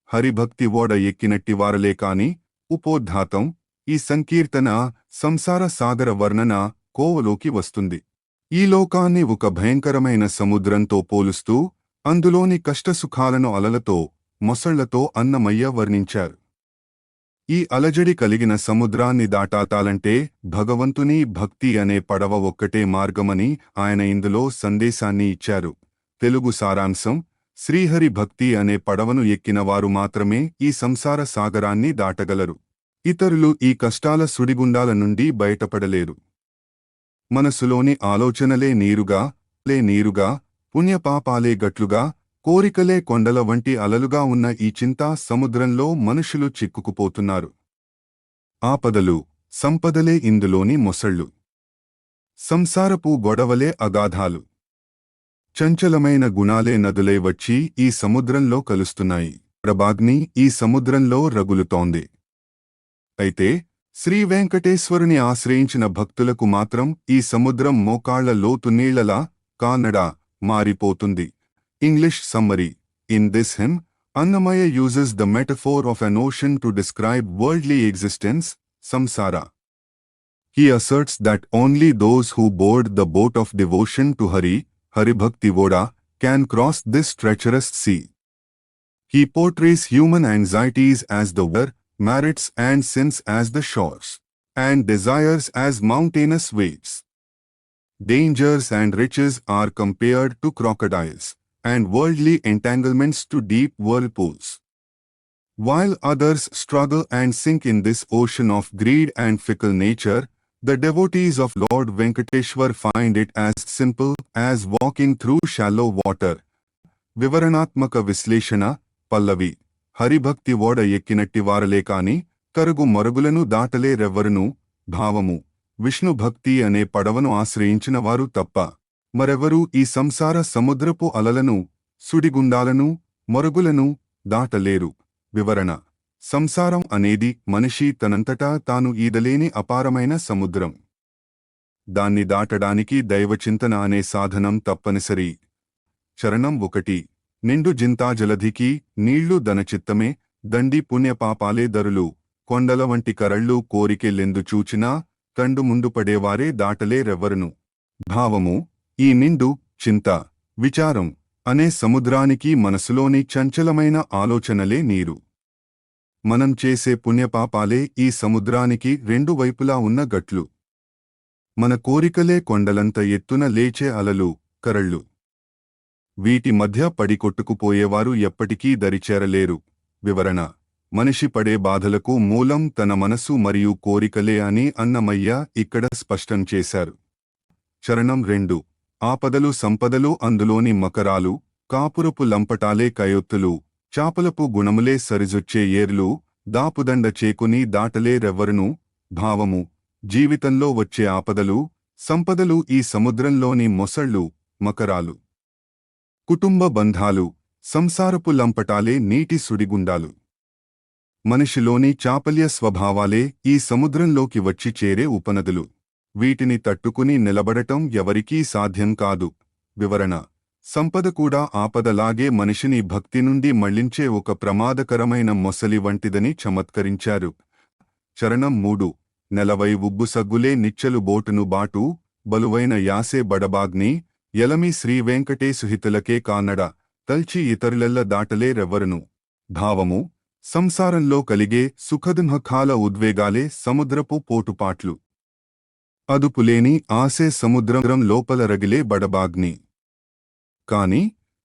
హరిభక్తి ఓడ ఎక్కినట్టివారలే కాని ఉపోద్ఘాతం ఈ సంకీర్తన సంసార సాగర వర్ణన కోవలోకి వస్తుంది. ఈ లోకాన్ని ఒక భయంకరమైన సముద్రంతో పోలుస్తూ అందులోని కష్టసుఖాలను అలలతో మొసళ్లతో అన్నమయ్య వర్ణించారు. ఈ అలజడి కలిగిన సముద్రాన్ని దాటాతాలంటే భగవంతుని భక్తి అనే పడవ ఒక్కటే మార్గమని ఆయన ఇందులో సందేశాన్ని ఇచ్చారు. తెలుగు సారాంశం: శ్రీహరి భక్తి అనే పడవను ఎక్కినవారు మాత్రమే ఈ సంసార సాగరాన్ని దాటగలరు. ఇతరులు ఈ కష్టాల సుడిగుండాల నుండి బయటపడలేరు. మనసులోని ఆలోచనలే నీరుగా, పుణ్యపాపాలే గట్లుగా, కోరికలే కొండల వంటి అలలుగా ఉన్న ఈ చింతా సముద్రంలో మనుషులు చిక్కుకుపోతున్నారు. ఆపదలు, సంపదలే ఇందులోని మొసళ్ళు. సంసారపు గొడవలే అగాధాలు. చంచలమైన గుణాలే నదులై వచ్చి ఈ సముద్రంలో కలుస్తున్నాయి. ప్రభాగ్ని ఈ సముద్రంలో రగులుతోంది. అయితే శ్రీవేంకటేశ్వరుని ఆశ్రయించిన భక్తులకు మాత్రం ఈ సముద్రం మోకాళ్ల లోతు నీళ్లలా కానడా మారిపోతుంది. English summary: In this hymn, Annamaya uses the metaphor of an ocean to describe worldly existence, samsara. He asserts that only those who board the boat of devotion to Haribhakti Voda, can cross this treacherous sea. He portrays human anxieties as the water, merits and sins as the shores, and desires as mountainous waves. Dangers and riches are compared to crocodiles, and worldly entanglements to deep whirlpools. While others struggle and sink in this ocean of greed and fickle nature, the devotees of Lord Venkateshwar find it as simple as walking through shallow water. వివరణాత్మక విశ్లేషణ పల్లవి: హరిభక్తి ఓడ ఎక్కినట్టివారలే కాని కరుగు మరుగులను దాటలేరెవ్వరును. భావము: విష్ణు భక్తి అనే పడవను ఆశ్రయించిన వారు తప్ప మరెవరూ ఈ సంసార సముద్రపు అలలను, సుడిగుండాలను, మరుగులను దాటలేరు. వివరణ: సంసారం అనేది మనిషి తనంతటా తాను ఈదలేని అపారమైన సముద్రం. దాన్ని దాటడానికి దైవచింతన అనే సాధనం తప్పనిసరి. చరణం 1: నిండు జింతాజలధికి నీళ్లు దనచిత్తమే, దండి పుణ్యపాపాలే దరులు, కొండల వంటి కరళ్ళు కోరికెల్లెందు చూచినా, తండు ముందు పడేవారే దాటలేరెవ్వరును. భావము: ఈ నిండు, చింత, విచారం అనే సముద్రానికి మనసులోని చంచలమైన ఆలోచనలే నీరు. మనం చేసే పుణ్యపాపాలే ఈ సముద్రానికి రెండు వైపులా ఉన్న గట్లు. మన కోరికలే కొండలంత ఎత్తున లేచే అలలు, కరళ్ళు. వీటి మధ్య పడికొట్టుకుపోయేవారు ఎప్పటికీ దరిచేరలేరు. వివరణ: మనిషి పడే బాధలకు మూలం తన మనసు మరియు కోరికలే అని అన్నమయ్య ఇక్కడ స్పష్టం చేశారు. చరణం 2: ఆపదలు సంపదలు అందులోని మకరాలు, కాపురపు లంపటాలే కయొత్తులు, చాపలపు గుణములే సరిజొచ్చే ఏర్లు, దాపుదండ చేకుని దాటలేరెవ్వరును. భావము: జీవితంలో వచ్చే ఆపదలు, సంపదలు ఈ సముద్రంలోని మొసళ్ళు, మకరాలు. కుటుంబ బంధాలు, సంసారపు లంపటాలే నీటి సుడిగుండాలు. మనిషిలోని చాపల్య స్వభావాలే ఈ సముద్రంలోకి వచ్చి చేరే ఉపనదులు. వీటిని తట్టుకుని నిలబడటం ఎవరికీ సాధ్యం కాదు. వివరణ: సంపద కూడా ఆపదలాగే మనిషిని భక్తి నుండి మళ్లించే ఒక ప్రమాదకరమైన మొసలి వంటిదని చమత్కరించారు. చరణం 3: నెలవై ఉబ్బుసగ్గులే నిచ్చలు బోటును బాటు, బలువైన యాసే బడబాగ్ని, ఎలమి శ్రీవేంకటేశుహితులకే కానడ, తల్చి ఇతరులెల్ల దాటలేరెవ్వరును. భావము: సంసారంలో కలిగే సుఖదుఃఖాల ఉద్వేగాలే సముద్రపు పోటుపాట్లు. అదుపులేని ఆసే సముద్రం లోపల రగిలే బడబాగ్ని. కాని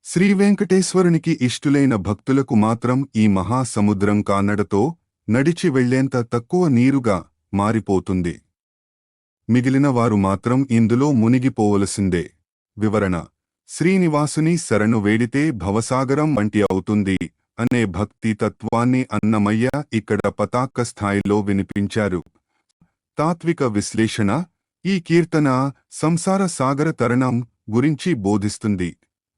శ్రీవేంకటేశ్వరునికి ఇష్టులైన భక్తులకు మాత్రం ఈ మహాసముద్రం కానడతో నడిచి వెళ్లేంత తక్కువ నీరుగా మారిపోతుంది. మిగిలిన వారు మాత్రం ఇందులో మునిగిపోవలసిందే. వివరణ: శ్రీనివాసుని శరణు వేడితే భవసాగరం వంటి అవుతుంది అనే భక్తి తత్వాన్ని అన్నమయ్య ఇక్కడ పతాక స్థాయిలో వినిపించారు. తాత్విక విశ్లేషణ: ఈ కీర్తన సంసార సాగర తరణం గురించి బోధిస్తుంది.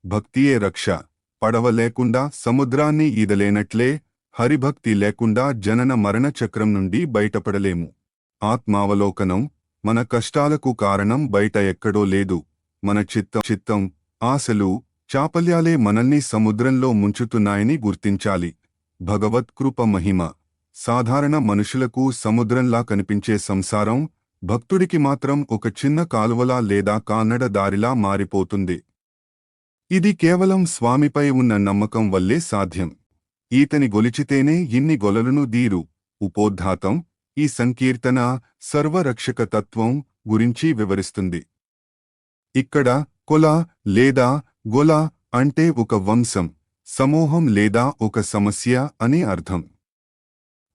భక్తియే రక్ష. పడవ లేకుండా సముద్రాన్ని ఈదలేనట్లే హరిభక్తి లేకుండా జనన మరణ చక్రం నుండి బయటపడలేము. ఆత్మావలోకనం: మన కష్టాలకు కారణం బయట ఎక్కడో లేదు, మన చిత్తం, ఆశలు, చాపల్యాలే మనల్ని సముద్రంలో ముంచుతున్నాయని గుర్తించాలి. భగవత్కృప మహిమ. సాధారణ మనుషులకు సముద్రంలా కనిపించే సంసారం భక్తుడికి మాత్రం ఒక చిన్న కాలువలా లేదా కాన్నడ దారిలా మారిపోతుంది. ఇది కేవలం స్వామిపై ఉన్న నమ్మకం వల్లే సాధ్యం. ఈతని గొలిచితేనే ఇన్ని గొలలును దీరు. ఉపోద్ఘాతం ఈ సంకీర్తన సర్వరక్షక తత్వం గురించి వివరిస్తుంది. ఇక్కడ కొల లేదా గొల అంటే ఒక వంశం, సమూహం లేదా ఒక సమస్య అని అర్థం.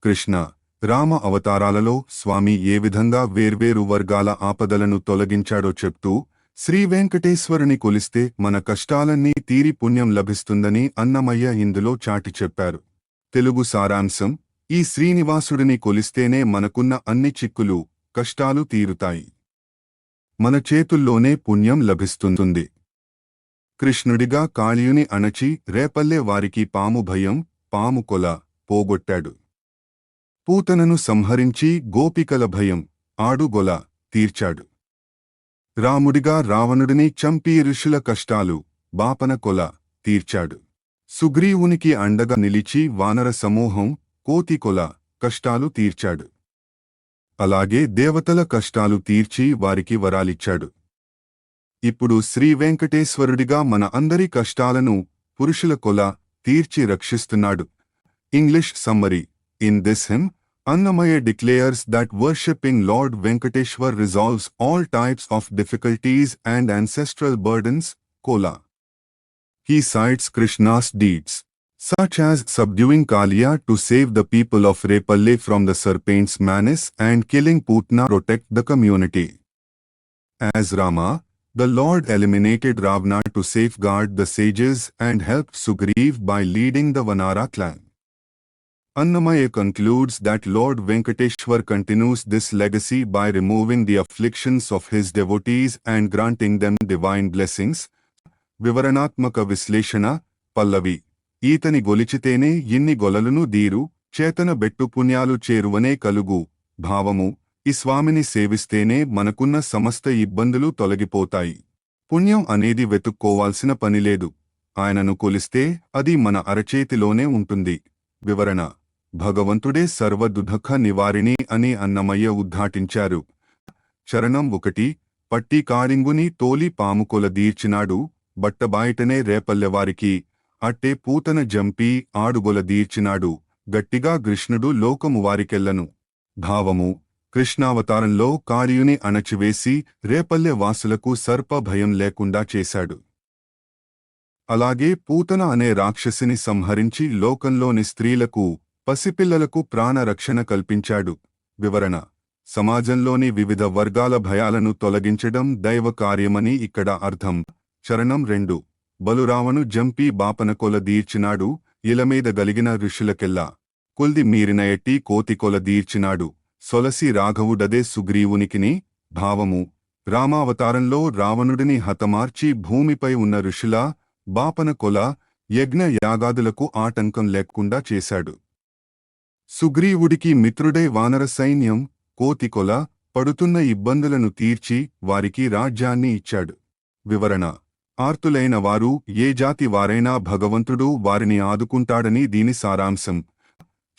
కృష్ణ, రామ అవతారాలలో స్వామి ఏ విధంగా వేర్వేరు వర్గాల ఆపదలను తొలగించాడో చెప్తూ శ్రీవెంకటేశ్వరుని కొలిస్తే మన కష్టాలన్నీ తీరి పుణ్యం లభిస్తుందని అన్నమయ్య ఇందులో చాటి చెప్పారు. తెలుగు సారాంశం: ఈ శ్రీనివాసుడిని కొలిస్తేనే మనకున్న అన్ని చిక్కులు, కష్టాలు తీరుతాయి. మన చేతుల్లోనే పుణ్యం లభిస్తుంది. కృష్ణుడిగా కాళీయుని అణచి రేపల్లె వారికి పాము భయం, పాము కొల పోగొట్టాడు. పూతనను సంహరించి గోపికల భయం, ఆడుగొల తీర్చాడు. రాముడిగా రావణుడిని చంపి ఋషుల కష్టాలు, బాపన కొల తీర్చాడు. సుగ్రీవునికి అండగా నిలిచి వానర సమూహం, కోతి కొల కష్టాలు తీర్చాడు. అలాగే దేవతల కష్టాలు తీర్చి వారికి వరాలిచ్చాడు. ఇప్పుడు శ్రీవెంకటేశ్వరుడిగా మన అందరి కష్టాలను, పురుషుల కొల తీర్చి రక్షిస్తున్నాడు. English summary: in this hymn, Annamaya declares that worshipping Lord Venkateshwar resolves all types of difficulties and ancestral burdens, kola. He cites Krishna's deeds, such as subduing Kaliya to save the people of Repalle from the serpent's menace and killing Putna to protect the community. As Rama, the Lord eliminated Ravana to safeguard the sages and helped Sugriv by leading the Vanara clan. Annamaya concludes that Lord Venkateshwar continues this legacy by removing the afflictions of his devotees and granting them divine blessings. వివరణాత్మక విశ్లేషణ పల్లవి: ఈతని గొలిచితేనే ఇన్ని గొలలును దీరు, చేతన బెట్టు పుణ్యాలు చేరువనే కలుగు. భావము: ఈ స్వామిని సేవిస్తేనే మనకున్న సమస్త ఇబ్బందులు తొలగిపోతాయి. పుణ్యం అనేది వెతుక్కోవాల్సిన పనిలేదు. ఆయనను కొలిస్తే అది మన అరచేతిలోనే ఉంటుంది. వివరణ: భగవంతుడే సర్వ దుఃఖ నివారిణి అని అన్నమయ్య ఉద్ఘాటించారు. చరణం 1: పట్టి కాడింగుని తోలి పాముకొల దీర్చినాడు, బట్టబాయిటనే రేపల్లెవారికి, అట్టే పూతన జంపి ఆడుగొల దీర్చినాడు, గట్టిగా కృష్ణుడు లోకము వారికెల్లను. భావము: కృష్ణావతారంలో కాళీయుని అణచివేసి రేపల్లె వాసులకు సర్ప భయం లేకుండా చేశాడు. అలాగే పూతన అనే రాక్షసిని సంహరించి లోకంలోని స్త్రీలకు, పసిపిల్లలకు ప్రాణరక్షణ కల్పించాడు. వివరణ: సమాజంలోని వివిధ వర్గాల భయాలను తొలగించడం దైవ కార్యమని ఇక్కడ అర్థం. చరణం 2: బలురావను జంపి బాపన కొల దీర్చినాడు, ఇలమీద గలిగిన ఋషులకెల్లా, కొల్ది మీరిన ఎట్టి కోతి కొల దీర్చినాడు, సొలసి రాఘవుడదే సుగ్రీవునికిని. భావము: రామావతారంలో రావణుడిని హతమార్చి భూమిపై ఉన్న ఋషుల, బాపన కొల, యజ్ఞ యాగాదులకు ఆటంకం లేకుండా చేశాడు. సుగ్రీవుడికి మిత్రుడై వానర సైన్యం, కోతికొల పడుతున్న ఇబ్బందులను తీర్చి వారికి రాజ్యాన్ని ఇచ్చాడు. వివరణ: ఆర్తులైన వారు ఏ జాతి వారైనా భగవంతుడు వారిని ఆదుకుంటాడని దీని సారాంశం.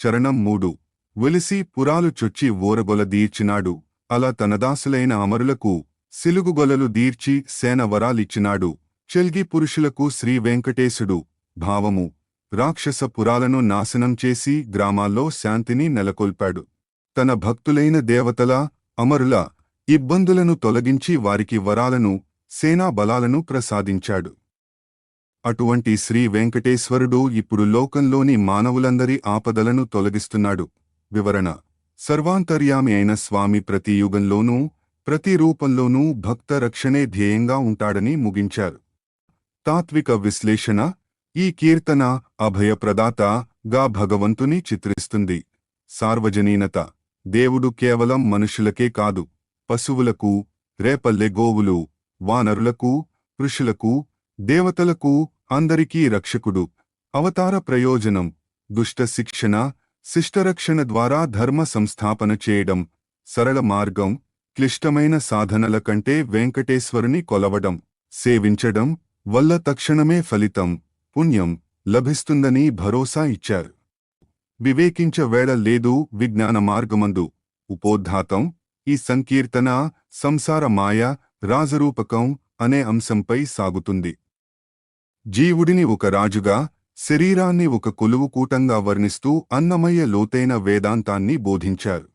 చరణం 3: వెలిసి పురాలు చొచ్చి ఓరగొల దీర్చినాడు, అలా తనదాసులైన అమరులకు సిలుగుగొలలు దీర్చి సేన వరాలిచ్చినాడు, చెల్గి పురుషులకు శ్రీ వెంకటేశుడు. భావము: రాక్షస పురాలను నాశనం చేసి గ్రామాల్లో శాంతిని నెలకొల్పాడు. తన భక్తులైన దేవతల, అమరుల ఇబ్బందులను తొలగించి వారికి వరాలను, సేనా బలాలను ప్రసాదించాడు. అటువంటి శ్రీ వెంకటేశ్వరుడు ఇప్పుడు లోకంలోని మానవులందరి ఆపదలను తొలగిస్తున్నాడు. వివరణ: సర్వాంతర్యామి అయిన స్వామి ప్రతి యుగంలోనూ, ప్రతి రూపంలోనూ భక్త రక్షణే ధ్యేయంగా ఉంటాడని ముగించారు. తాత్విక విశ్లేషణ: ఈ కీర్తన అభయప్రదాతగా భగవంతుని చిత్రిస్తుంది. సార్వజనీనత: దేవుడు కేవలం మనుషులకే కాదు, పశువులకు, రేపల్లె గోవులు, వానరులకు, ఋషులకు, దేవతలకు అందరికీ రక్షకుడు. అవతార ప్రయోజనం: దుష్ట శిక్షణ, శిష్టరక్షణ ద్వారా ధర్మ సంస్థాపన చేయడం. సరళ మార్గం: క్లిష్టమైన సాధనల కంటే వెంకటేశ్వరుని కొలవడం, సేవించడం వల్ల తక్షణమే ఫలితం, పుణ్యం లభిస్తుందని భరోసా ఇచ్చారు. వివేకించవేళ లేదు విజ్ఞాన మార్గమందు. ఉపోద్ఘాతం. ఈ సంకీర్తన సంసార మాయ రాజరూపకం అనే అంశంపై సాగుతుంది. జీవుడిని ఒక రాజుగా, శరీరాన్ని ఒక కొలువుకూటంగా వర్ణిస్తూ అన్నమయ్య లోతైన వేదాంతాన్ని బోధించారు.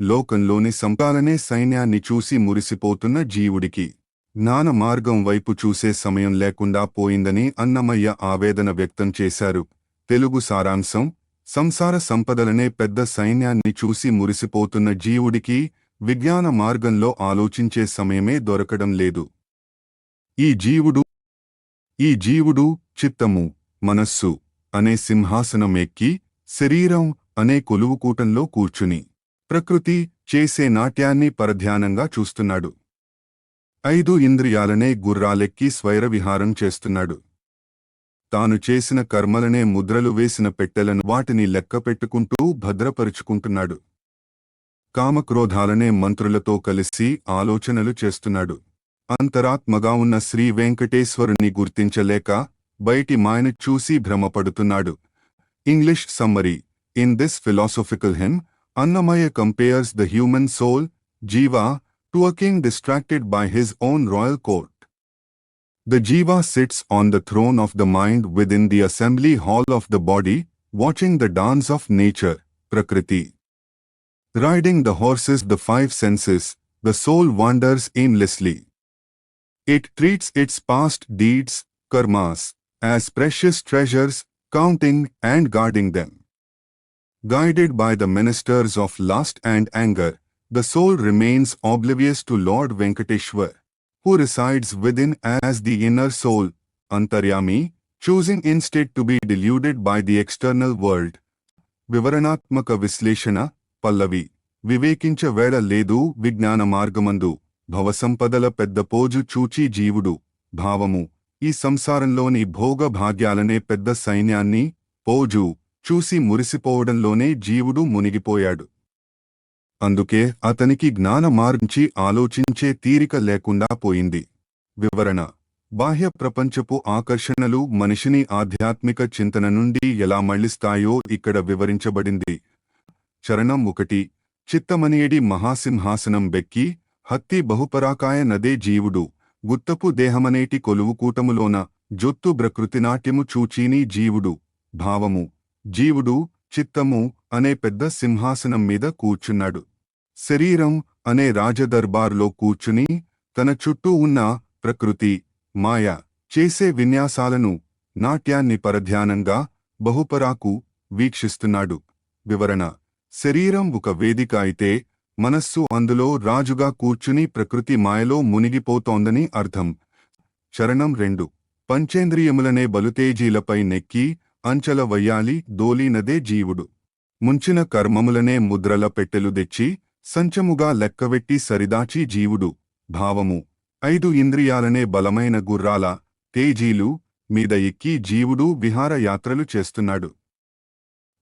లోకంలోని సంపాలనే సైన్యాన్ని చూసి మురిసిపోతున్న జీవుడికి జ్ఞాన మార్గం వైపు చూసే సమయం లేకుండా పోయిందని అన్నమయ్య ఆవేదన వ్యక్తం చేశారు. తెలుగు సారాంశం: సంసార సంపదలనే పెద్ద సైన్యాన్ని చూసి మురిసిపోతున్న జీవుడికి విజ్ఞాన మార్గంలో ఆలోచించే సమయమే దొరకడం లేదు. ఈ జీవుడు చిత్తము, మనస్సు అనే సింహాసనం ఎక్కి, శరీరం అనే కొలువుకూటంలో కూర్చుని ప్రకృతి చేసే నాట్యాన్ని పరధ్యానంగా చూస్తున్నాడు. 5 ఇంద్రియాలనే గుర్రాలెక్కి స్వైరవిహారం చేస్తున్నాడు. తాను చేసిన కర్మలనే ముద్రలు వేసిన పెట్టెలను వాటిని లెక్కపెట్టుకుంటూ భద్రపరుచుకుంటున్నాడు. కామక్రోధాలనే మంత్రులతో కలిసి ఆలోచనలు చేస్తున్నాడు. అంతరాత్మగా ఉన్న శ్రీ వెంకటేశ్వరుని గుర్తించలేక బయటి మాయను చూసి భ్రమపడుతున్నాడు. English summary: in this philosophical hymn, Annamaya compares the human soul, Jiva, to a king distracted by his own royal court. The Jiva sits on the throne of the mind within the assembly hall of the body, watching the dance of nature, Prakriti. Riding the horses, the 5 senses, the soul wanders aimlessly. It treats its past deeds, karmas, as precious treasures, counting and guarding them. Guided by the ministers of lust and anger, the soul remains oblivious to Lord Venkateshwar, who resides within as the inner soul, Antaryami, choosing instead to be deluded by the external world. వివరణాత్మక విశ్లేషణ. పల్లవి. వివేకించవేళ లేదు విజ్ఞాన మార్గమందు. భవసంపదల పెద్ద pose చూచి జీవుడు. భావము. ఈ సంసారంలోని భోగ భాగ్యాలనే పెద్ద సైన్యాన్ని, పోజు చూసి మురిసిపోవడంలోనే జీవుడు మునిగిపోయాడు. అందుకే అతనికి జ్ఞాన మార్గంచి ఆలోచించే తీరిక లేకుండా పోయింది. వివరణ. బాహ్య ప్రపంచపు ఆకర్షణలు మనిషిని ఆధ్యాత్మిక చింతన నుండి ఎలా మళ్లిస్తాయో ఇక్కడ వివరించబడింది. చరణం 1. చిత్తమనియడి మహాసింహాసనం బెక్కి, హత్తి బహుపరాకాయ నదే జీవుడు, గుత్తపు దేహమనేటి కొలువుకూటములోన, జొత్తు ప్రకృతినాట్యము చూచీని జీవుడు. భావము. జీవుడు చిత్తము అనే పెద్ద సింహాసనం మీద కూర్చున్నాడు. శరీరం అనే రాజదర్బార్లో కూర్చుని తన చుట్టూ ఉన్న ప్రకృతి, మాయ చేసే విన్యాసాలను, నాట్యాన్ని పరధ్యానంగా, బహుపరాకు వీక్షిస్తున్నాడు. వివరణ. శరీరం ఒక వేదిక అయితే, మనస్సు అందులో రాజుగా కూర్చుని ప్రకృతి మాయలో మునిగిపోతోందని అర్థం. చరణం 2. పంచేంద్రియములనే బలుతేజీలపై నెక్కి, అంచల వయ్యాలి దోలీనదే జీవుడు. ముంచిన కర్మములనే ముద్రల పెట్టెలు తెచ్చి, సంచముగా లెక్కవెట్టి సరిదాచి జీవుడు. భావము. 5 ఇంద్రియాలనే బలమైన గుర్రాల, తేజీలు మీద ఎక్కి జీవుడు విహారయాత్రలు చేస్తున్నాడు.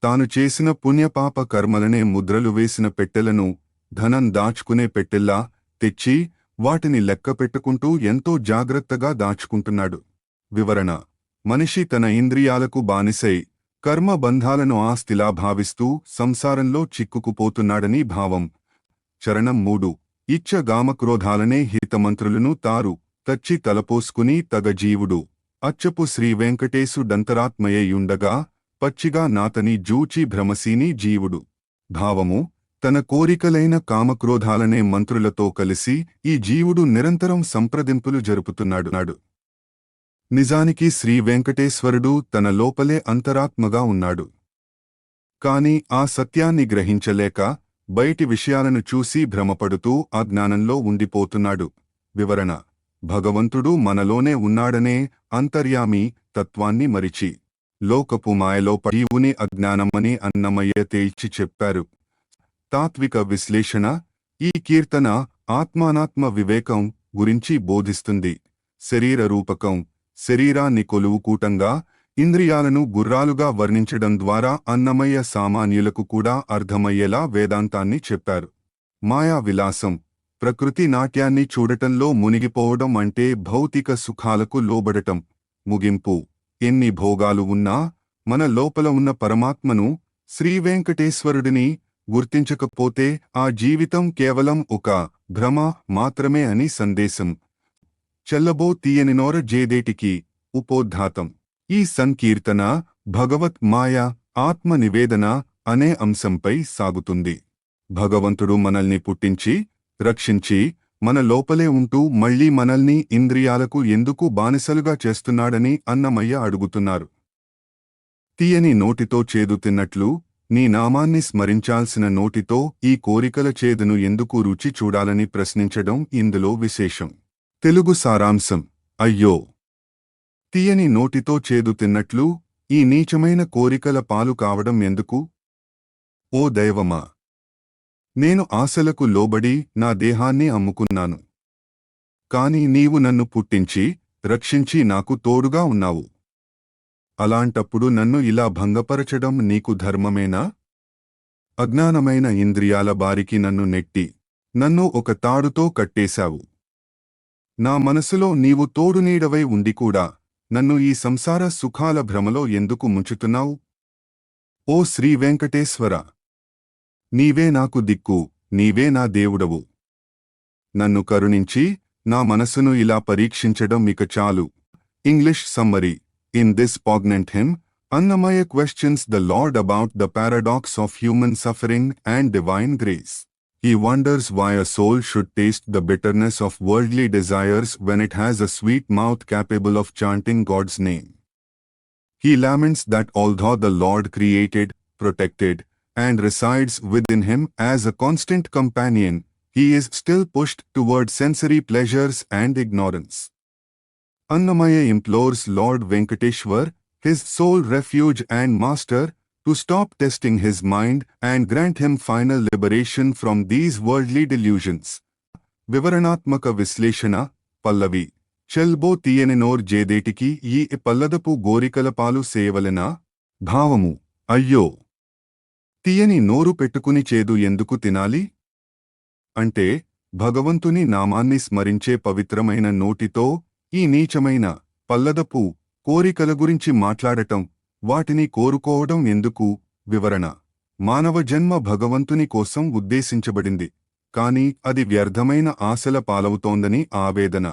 తాను చేసిన పుణ్యపాప కర్మలనే ముద్రలు వేసిన పెట్టెలను, ధనం దాచుకునే పెట్టెల్లా తెచ్చి, వాటిని లెక్కపెట్టుకుంటూ ఎంతో జాగ్రత్తగా దాచుకుంటున్నాడు. వివరణ. మనిషి తన ఇంద్రియాలకు బానిసై, కర్మ బంధాలను ఆస్తిలా భావిస్తూ సంసారంలో చిక్కుకుపోతున్నాడని భావం. చరణం 3. ఇచ్చ గామక్రోధాలనే హితమంత్రులను తారు తచ్చి తలపోసుకుని తగ జీవుడు. అచ్చపు శ్రీవెంకటేశుడంతరాత్మయ్యుండగా, పచ్చిగా నాతని జూచి భ్రమసీని జీవుడు. భావము. తన కోరికలైన కామక్రోధాలనే మంత్రులతో కలిసి ఈ జీవుడు నిరంతరం సంప్రదింపులు జరుపుతున్నాడు. నిజానికి శ్రీ వెంకటేశ్వరుడు తన లోపలే అంతరాత్మగా ఉన్నాడు. కాని ఆ సత్యాన్ని గ్రహించలేక బయటి విషయాలను చూసి భ్రమపడుతూ అజ్ఞానంలో ఉండిపోతున్నాడు. వివరణ. భగవంతుడు మనలోనే ఉన్నాడనే అంతర్యామి తత్వాన్ని మరిచి, లోకపు మాయలో జీవుని అజ్ఞానమని అన్నమయ్య తేల్చి చెప్పారు. తాత్విక విశ్లేషణ. ఈ కీర్తన ఆత్మానాత్మ వివేకం గురించి బోధిస్తుంది. శరీర రూపకం, శరీరాన్ని కొలువుకూటంగా, ఇంద్రియాలను గుర్రాలుగా వర్ణించడం ద్వారా అన్నమయ్య సామాన్యులకు కూడా అర్థమయ్యేలా వేదాంతాన్ని చెప్పారు. మాయా విలాసం, ప్రకృతి నాట్యాన్ని చూడటంలో మునిగిపోవడం అంటే భౌతిక సుఖాలకు లోబడటం. ముగింపు. ఎన్ని భోగాలు ఉన్నా మన లోపల ఉన్న పరమాత్మను, శ్రీవేంకటేశ్వరుడిని గుర్తించకపోతే ఆ జీవితం కేవలం ఒక భ్రమ మాత్రమే అని సందేశం. చెల్లబో తీయనినోర జేదేటికి ఉపోద్ఘాతం. ఈ సంకీర్తన భగవత్ మాయ ఆత్మ నివేదన అనే అంశంపై సాగుతుంది. భగవంతుడు మనల్ని పుట్టించి రక్షించి మన లోపలే ఉంటూ మళ్లీ మనల్ని ఇంద్రియాలకు ఎందుకు బానిసలుగా చేస్తున్నాడని అన్నమయ్య అడుగుతున్నారు. తీయని నోటితో చేదు తిన్నట్లు నీ నామాన్ని స్మరించాల్సిన నోటితో ఈ కోరికల చేదును ఎందుకు రుచి చూడాలని ప్రశ్నించడం ఇందులో విశేషం. తెలుగు సారాంశం. అయ్యో! తీయని నోటితో చేదు తిన్నట్లు ఈ నీచమైన కోరికల పాలు కావడం ఎందుకు? ఓ దైవమా! నేను ఆశలకు లోబడి నా దేహాన్ని అమ్ముకున్నాను. కాని నీవు నన్ను పుట్టించి రక్షించి నాకు తోడుగా ఉన్నావు. అలాంటప్పుడు నన్ను ఇలా భంగపరచడం నీకు ధర్మమేనా? అజ్ఞానమైన ఇంద్రియాల బారికి నన్ను నెట్టి నన్ను ఒక తాడుతో కట్టేశావు. నా మనసులో నీవు తోడునీడవై ఉండి కూడా నన్ను ఈ సంసార సుఖాల భ్రమలో ఎందుకు ముంచుతున్నావు? ఓ శ్రీ వెంకటేశ్వర! నీవే నాకు దిక్కు, నీవే నా దేవుడవు. నన్ను కరుణించి నా మనసును ఇలా పరీక్షించడం ఇక చాలు. English summary. In this poignant hymn, Annamaya questions the Lord about the paradox of human suffering and divine grace. He wonders why a soul should taste the bitterness of worldly desires when it has a sweet mouth capable of chanting God's name. He laments that although the Lord created, protected, and resides within him as a constant companion, he is still pushed toward sensory pleasures and ignorance. Annamaya implores Lord Venkateshwar, his sole refuge and master, to stop testing his mind and grant him final liberation from these worldly delusions. వివరణాత్మక విశ్లేషణ. పల్లవి. చెల్బో తీయనినోర్ జేదేటికి ఈ పల్లదపు గోరికల పాలు సేయవలెనా? భావము. అయ్యో! తీయని నోరు పెట్టుకుని చేదు ఎందుకు తినాలి? అంటే భగవంతుని నామాన్ని స్మరించే పవిత్రమైన నోటితో ఈ నీచమైన పల్లదపు కోరికల గురించి మాట్లాడటం, వాటిని కోరుకోవడం ఎందుకు? వివరణ. మానవ జన్మ భగవంతుని కోసం ఉద్దేశించబడింది, కాని అది వ్యర్థమైన ఆశల పాలవుతోందని ఆవేదన.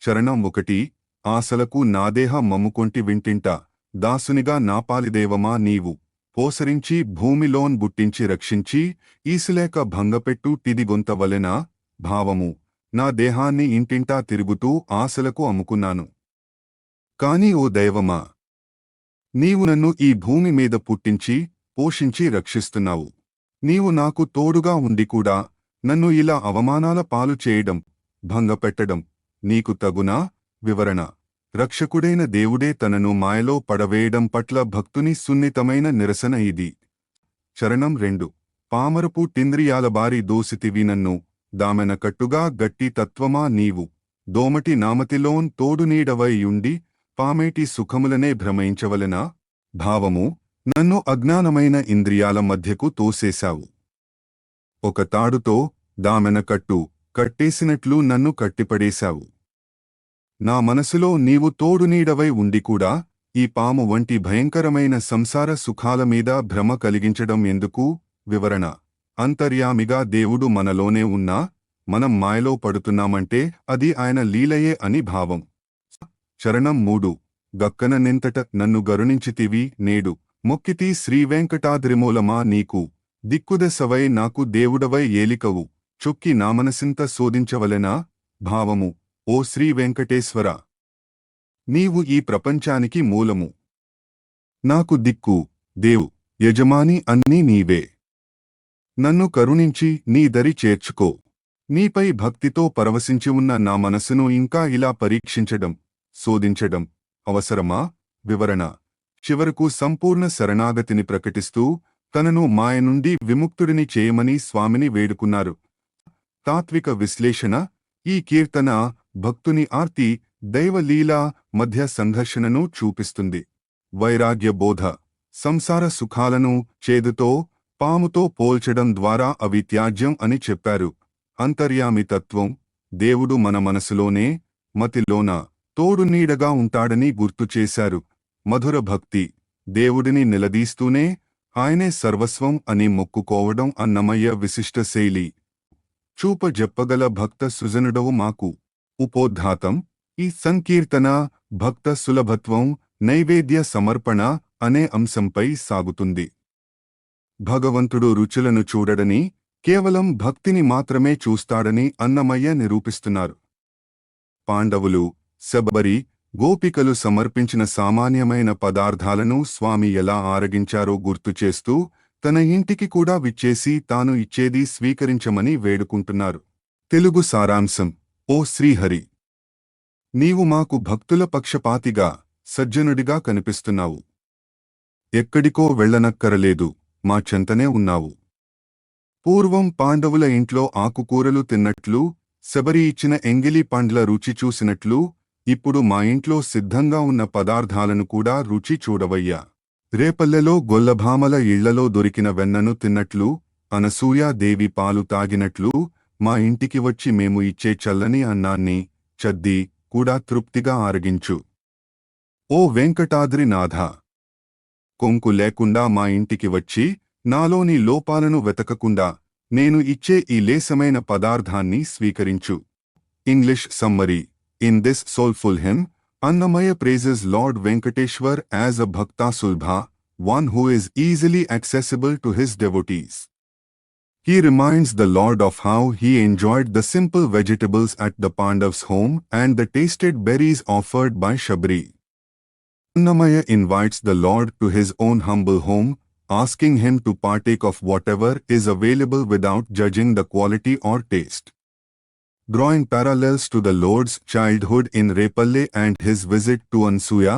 చరణం 1. ఆశలకు నాదేహ మమ్ముకొంటి వింటింట దాసునిగా నాపాలిదేవమా నీవు పోసరించి భూమిలోన్ బుట్టించి రక్షించి ఈసులేక భంగపెట్టు తిదిగొంతవలెనా? భావము. నా దేహాన్ని ఇంటింటా తిరుగుతూ ఆశలకు అమ్ముకున్నాను. కాని ఓ దైవమా! నీవు నన్ను ఈ భూమి మీద పుట్టించి పోషించి రక్షిస్తున్నావు. నీవు నాకు తోడుగా ఉండి కూడా నన్ను ఇలా అవమానాల పాలు చేయడం, భంగపెట్టడం నీకు తగునా? వివరణ. రక్షకుడైన దేవుడే తనను మాయలో పడవేయడం పట్ల భక్తుని సున్నితమైన నిరసన ఇది. చరణం 2. పామరపు టింద్రియాలబారి దోసితివి నన్ను దామెన కట్టుగా గట్టి తత్వమా నీవు దోమటి నామతిలోన్ తోడునీడవైయుండి పామేటి సుఖములనే భ్రమయించవలెనా? భావము. నన్ను అజ్ఞానమైన ఇంద్రియాల మధ్యకు తోసేశావు. ఒక తాడుతో దామెన కట్టేసినట్లు నన్ను కట్టిపడేశావు. నా మనసులో నీవు తోడునీడవై ఉండి కూడా ఈ పాము వంటి భయంకరమైన సంసార సుఖాల మీద భ్రమ కలిగించడం ఎందుకు? వివరణ. అంతర్యామిగా దేవుడు మనలోనే ఉన్నా మనం మాయలో పడుతున్నామంటే అది ఆయన లీలయే అని భావం. చరణం 3. గక్కన నింతట నన్ను గరుణించితివి నేడు మొక్కితి శ్రీవేంకటాద్రిమూలమా నీకు దిక్కుదెసవై నాకు దేవుడవై ఏలికవు చొక్కి నామనసింత శోధించవలెనా? భావము. ఓ శ్రీ వెంకటేశ్వర! నీవు ఈ ప్రపంచానికి మూలము. నాకు దిక్కు, దేవు, యజమాని అన్నీ నీవే. నన్ను కరుణించి నీ దరి చేర్చుకో. నీపై భక్తితో పరవశించి ఉన్న నా మనసును ఇంకా ఇలా పరీక్షించడం, శోధించడం అవసరమా? వివరణ. చివరకు సంపూర్ణ శరణాగతిని ప్రకటిస్తూ తనను మాయ నుండి విముక్తుడిని చేయమని స్వామిని వేడుకున్నారు. తాత్విక విశ్లేషణ. ఈ కీర్తన భక్తుని ఆర్తి, దైవలీలా మధ్య సంఘర్షణను చూపిస్తుంది. వైరాగ్య బోధ. సంసార సుఖాలను చేదుతో, పాముతో పోల్చడం ద్వారా అవి త్యాజ్యం అని చెప్పారు. అంతర్యామి తత్వం. దేవుడు మన మనసులోనే, మతిలోన తోడు నీడగా ఉంటాడని గుర్తుచేశారు. మధుర భక్తి. దేవుడిని నిలదీస్తూనే ఆయనే సర్వస్వం అని మొక్కుకోవడం అన్నమయ్య విశిష్ట శైలి. చూపజెప్పగల భక్త సుజనుడవు మాకు. ఉపోద్ఘాతం. ఈ సంకీర్తన భక్త సులభత్వం, నైవేద్య సమర్పణ అనే అంశంపై సాగుతుంది. భగవంతుడు రుచులను చూడడని, కేవలం భక్తిని మాత్రమే చూస్తాడని అన్నమయ్య నిరూపిస్తున్నారు. పాండవులు, శబరి, గోపికలు సమర్పించిన సామాన్యమైన పదార్థాలను స్వామి ఎలా ఆరగించారో గుర్తుచేస్తూ తన ఇంటికి కూడా విచ్చేసి తాను ఇచ్చేది స్వీకరించమని వేడుకుంటున్నారు. తెలుగు సారాంశం. ఓ శ్రీహరి! నీవు మాకు భక్తుల పక్షపాతిగా, సజ్జనుడిగా కనిపిస్తున్నావు. ఎక్కడికో వెళ్ళనక్కరలేదు, మా చెంతనే ఉన్నావు. పూర్వం పాండవుల ఇంట్లో ఆకుకూరలు తిన్నట్లు, శబరి ఇచ్చిన ఎంగిలి పండ్ల రుచి చూసినట్లు, ఇప్పుడు మా ఇంట్లో సిద్ధంగా ఉన్న పదార్థాలను కూడా రుచి చూడవయ్యా. రేపల్లెలో గొల్లభామల ఇళ్లలో దొరికిన వెన్నను తిన్నట్లు, అనసూయాదేవి పాలు తాగినట్లు, మా ఇంటికి వచ్చి మేము ఇచ్చే చల్లని అన్నాన్ని, చద్ది కూడా తృప్తిగా ఆరగించు. ఓ వెంకటాద్రినాథ! కొంకు లేకుండా మా ఇంటికి వచ్చి, నాలోని లోపాలను వెతకకుండా, నేను ఇచ్చే ఈ లేసమైన పదార్థాన్ని స్వీకరించు. English summary. In this soulful hymn, Annamaya praises Lord Venkateshwar as a Bhakta Sulbha, one who is easily accessible to his devotees. He reminds the Lord of how he enjoyed the simple vegetables at the Pandav's home and the tasted berries offered by Shabri. Annamaya invites the Lord to his own humble home, asking him to partake of whatever is available without judging the quality or taste. Drawing parallels to the Lord's childhood in Repalle and his visit to Ansuya,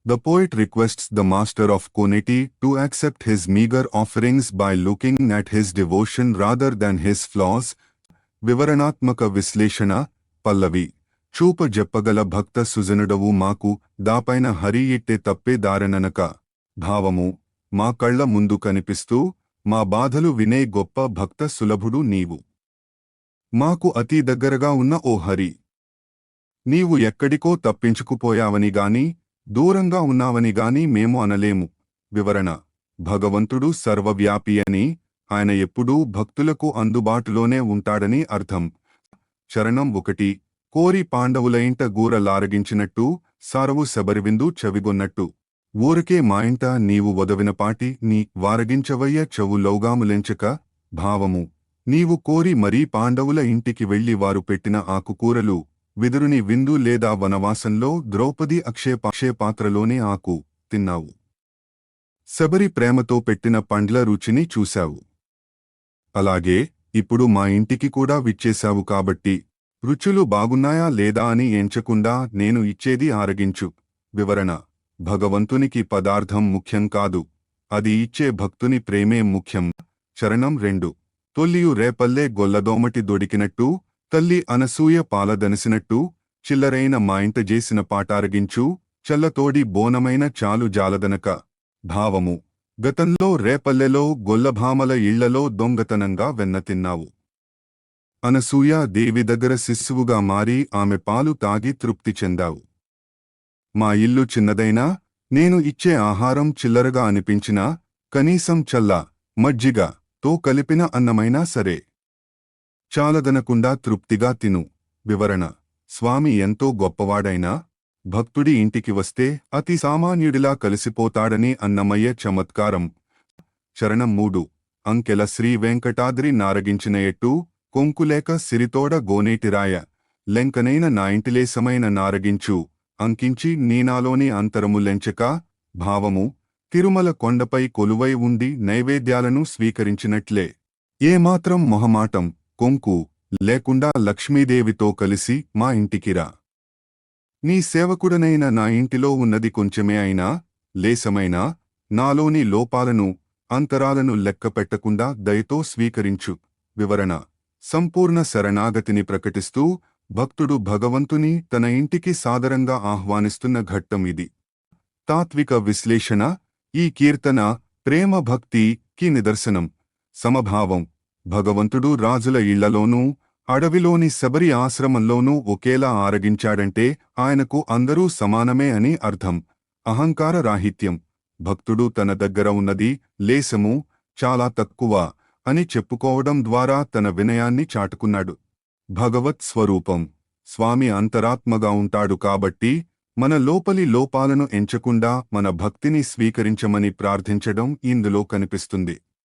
the poet requests the master of Koneti to accept his meager offerings by looking at his devotion rather than his flaws. Vivaranatmaka Visleshana, Pallavi. Chupa Jeppagala Bhakta Suzanudavu Maku, Dapaina Hari Itte Tappe Darananaka. Bhavamu, Ma Kalla Mundu Kanipistu, Ma Badhalu Vine Goppa Bhakta Sulabhudu Neevu. మాకు అతి దగ్గరగా ఉన్న ఓ హరి! నీవు ఎక్కడికో తప్పించుకుపోయావనిగాని, దూరంగా ఉన్నావనిగాని మేము అనలేము. వివరణ. భగవంతుడు సర్వవ్యాపి అని, ఆయన ఎప్పుడూ భక్తులకు అందుబాటులోనే ఉంటాడని అర్థం. చరణం 1. కోరి పాండవుల ఇంట గూరలారగించినట్టు, సారవు శబరివిందు చెవిగొన్నట్టు. ఊరకే మా ఇంట నీవు వదవినపాటి నీ వారగించవయ్య చెవు లౌగాములెంచక. భావము. నీవు కోరి మరీ పాండవుల ఇంటికి వెళ్లి వారు పెట్టిన ఆకుకూరలు, విదురుని విందు లేదా వనవాసంలో ద్రౌపది అక్షయపాత్రలోనే ఆకు తిన్నావు. శబరి ప్రేమతో పెట్టిన పండ్ల రుచిని చూశావు. అలాగే ఇప్పుడు మా ఇంటికి కూడా విచ్చేశావు కాబట్టి, రుచులు బాగున్నాయా లేదా అని ఎంచకుండా నేను ఇచ్చేది ఆరగించు. వివరణ. భగవంతునికి పదార్థం ముఖ్యం కాదు, అది ఇచ్చే భక్తుని ప్రేమే ముఖ్యం. చరణం 2. తొల్లియు రేపల్లే గొల్లదోమటి దొడికినట్టు, తల్లి అనసూయ పాలదనసినట్టు, చిల్లరైన మా ఇంట చేసిన పాటారగించు, చల్లతోడి బోనమైన చాలు జాలదనక. భావము. గతంలో రేపల్లెలో గొల్లభామల ఇళ్లలో దొంగతనంగా వెన్న తిన్నావు. అనసూయ దేవి దగ్గర శిశువుగా మారి ఆమె పాలు తాగి తృప్తి చెందావు. మా ఇల్లు చిన్నదైనా, నేను ఇచ్చే ఆహారం చిల్లరగా అనిపించినా, కనీసం చల్ల, మజ్జిగ తో కలిపిన అన్నమైనా సరే చాలదనకుండా తృప్తిగా తిను. వివరణ. స్వామి ఎంతో గొప్పవాడైనా, భక్తుడి ఇంటికి వస్తే అతి సామాన్యుడిలా కలిసిపోతాడని అన్నమయ్య చమత్కారం. చరణం 3. అంకెల శ్రీ వెంకటాద్రి నారగించిన ఎట్టు, కొంకులేక సిరితోడ గోనేటిరాయ, లెంకనైన నా ఇంటిలేసమైన నారగించు, అంకించి నీనాలోని అంతరములెంచక. భావము. తిరుమల కొండపై కొలువై ఉండి నైవేద్యాలను స్వీకరించినట్లే, ఏమాత్రం మొహమాటం, కొంకు లేకుండా లక్ష్మీదేవితో కలిసి మా ఇంటికిరా. నీ సేవకుడనైన నా ఇంటిలో ఉన్నది కొంచెమే అయినా, లేసమైనా, నాలోని లోపాలను, అంతరాలను లెక్కపెట్టకుండా దయతో స్వీకరించు. వివరణ. సంపూర్ణ శరణాగతిని ప్రకటిస్తూ భక్తుడు భగవంతుని తన ఇంటికి సాదరంగా ఆహ్వానిస్తున్న ఘట్టం ఇది. తాత్విక విశ్లేషణ. ఈ కీర్తన ప్రేమ భక్తికి నిదర్శనం. సమభావం. భగవంతుడు రాజుల ఇళ్లలోనూ, అడవిలోని శబరి ఆశ్రమంలోనూ ఒకేలా ఆరగించాడంటే ఆయనకు అందరూ సమానమే అని అర్థం. అహంకార రాహిత్యం. భక్తుడు తన దగ్గర ఉన్నది లేశము, చాలా తక్కువ అని చెప్పుకోవడం ద్వారా తన వినయాన్ని చాటుకున్నాడు. భగవత్ స్వరూపం స్వామి అంతరాత్మగా ఉంటాడు కాబట్టి మన లోపలి లోపాలను ఎంచకుండా మన భక్తిని స్వీకరించమని ప్రార్థించడం ఇందులో కనిపిస్తుంది.